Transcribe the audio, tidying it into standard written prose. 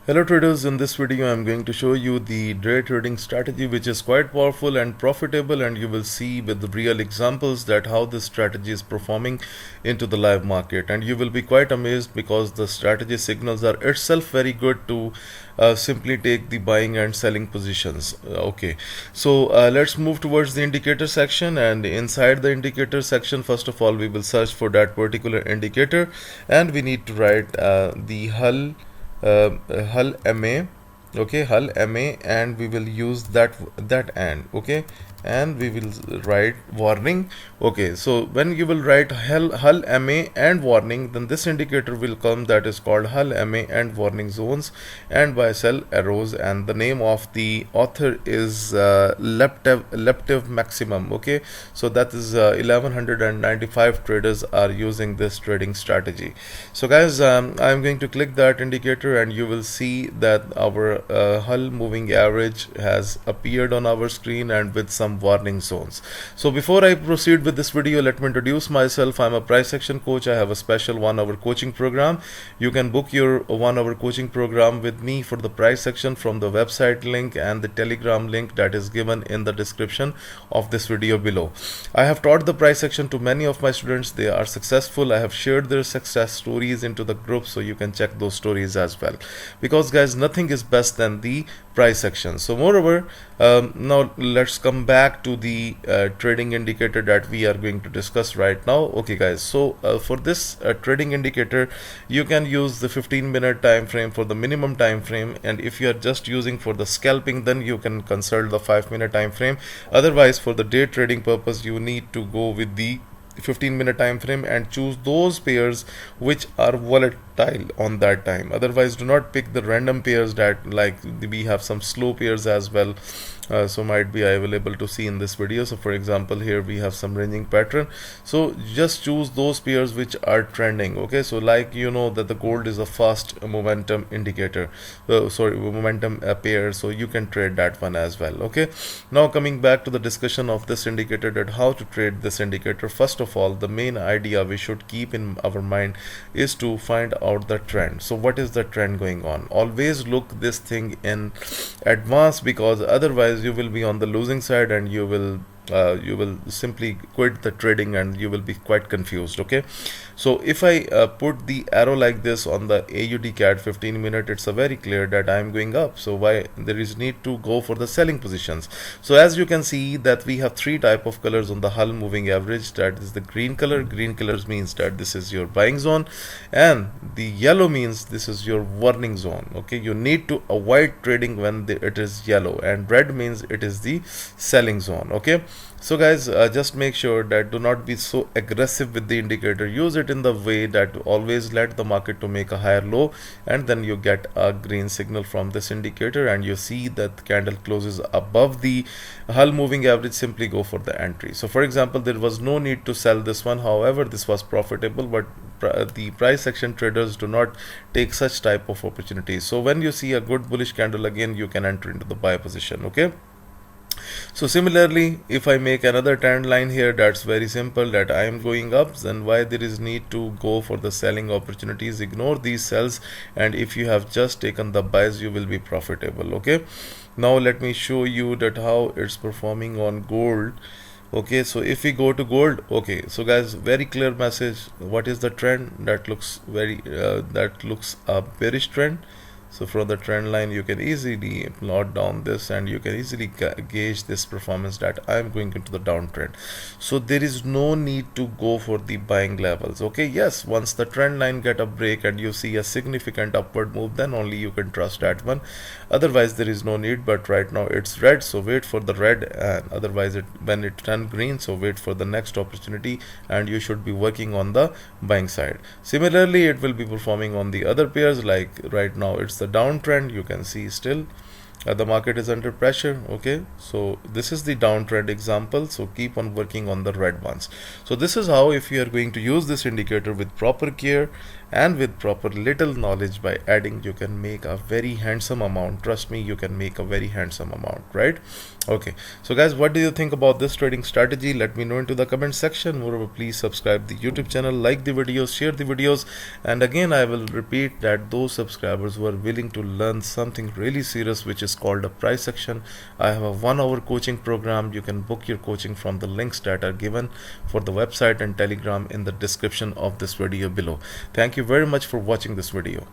Hello traders, in this video I am going to show you the day trading strategy which is quite powerful and profitable, and you will see with real examples that how this strategy is performing into the live market, and you will be quite amazed because the strategy signals are itself very good to simply take the buying and selling positions. Okay, so let's move towards the indicator section, and inside the indicator section first of all we will search for that particular indicator, and we need to write the hull MA. Okay, hull MA, and we will use that and okay, and we will write warning. Okay, so when you will write hull MA and warning, then this indicator will come, that is called hull MA and warning zones and buy sell arrows, and the name of the author is leptiv maximum. Okay, so that is 1195 traders are using this trading strategy. So guys, I'm going to click that indicator and you will see that our hull moving average has appeared on our screen and with some warning zones. So before I proceed with this video, let me introduce myself. I'm a price action coach. I have a special 1-hour coaching program. You can book your 1-hour coaching program with me for the price action from the website link and the telegram link that is given in the description of this video below. I have taught the price action to many of my students. They are successful. I have shared their success stories into the group, so you can check those stories as well, because guys, nothing is best than the price action. So moreover, now let's come back to the trading indicator that we are going to discuss right now. Okay guys, so for this trading indicator you can use the 15-minute time frame for the minimum time frame, and if you are just using for the scalping, then you can consult the 5-minute time frame. Otherwise, for the day trading purpose, you need to go with the 15-minute time frame and choose those pairs which are volatile on that time. Otherwise, do not pick the random pairs that, like, we have some slow pairs as well, so might be I will able to see in this video. So for example, here we have some ranging pattern, so just choose those pairs which are trending. Okay, so like you know that the gold is a fast momentum indicator, momentum pair, so you can trade that one as well. Okay, now coming back to the discussion of this indicator, that how to trade this indicator. First of all, the main idea we should keep in our mind is to find out the trend. So what is the trend going on? Always look this thing in advance, because otherwise you will be on the losing side and you will simply quit the trading and you will be quite confused. Okay, so if I put the arrow like this on the AUD CAD 15-minute, it's a very clear that I am going up, so why there is need to go for the selling positions. So as you can see that we have three type of colors on the hull moving average. That is the green color. Green colors means that this is your buying zone, and the yellow means this is your warning zone. Okay, you need to avoid trading when it is yellow, and red means it is the selling zone. Okay, so guys, just make sure that do not be so aggressive with the indicator. Use it in the way that always let the market to make a higher low, and then you get a green signal from this indicator and you see that the candle closes above the hull moving average. Simply go for the entry. So for example, there was no need to sell this one, however this was profitable, but the price action traders do not take such type of opportunities. So when you see a good bullish candle, again you can enter into the buy position. Okay, so similarly, if I make another trend line here, that's very simple, that I am going up, then why there is need to go for the selling opportunities? Ignore these sells, and if you have just taken the buys, you will be profitable. Okay, now let me show you that how it's performing on gold. Okay, so if we go to gold, okay, so guys, very clear message. What is the trend? That looks a bearish trend. So from the trend line you can easily plot down this, and you can easily gauge this performance that I am going into the downtrend. So there is no need to go for the buying levels. Okay, yes, once the trend line get a break and you see a significant upward move, then only you can trust that one. Otherwise there is no need. But right now it's red, so wait for the red, and otherwise when it turn green, so wait for the next opportunity, and you should be working on the buying side. Similarly, it will be performing on the other pairs. Like right now it's the downtrend. You can see still the market is under pressure. Okay, so this is the downtrend example, so keep on working on the red ones. So this is how, if you are going to use this indicator with proper care and with proper little knowledge, by adding, you can make a very handsome amount. Trust me, you can make a very handsome amount, right? Okay, so guys, what do you think about this trading strategy? Let me know into the comment section. Moreover, please subscribe the YouTube channel, like the videos, share the videos, and again I will repeat that those subscribers who are willing to learn something really serious, which is called a price action, I have a 1 hour coaching program. You can book your coaching from the links that are given for the website and Telegram in the description of this video below. Thank you very much for watching this video.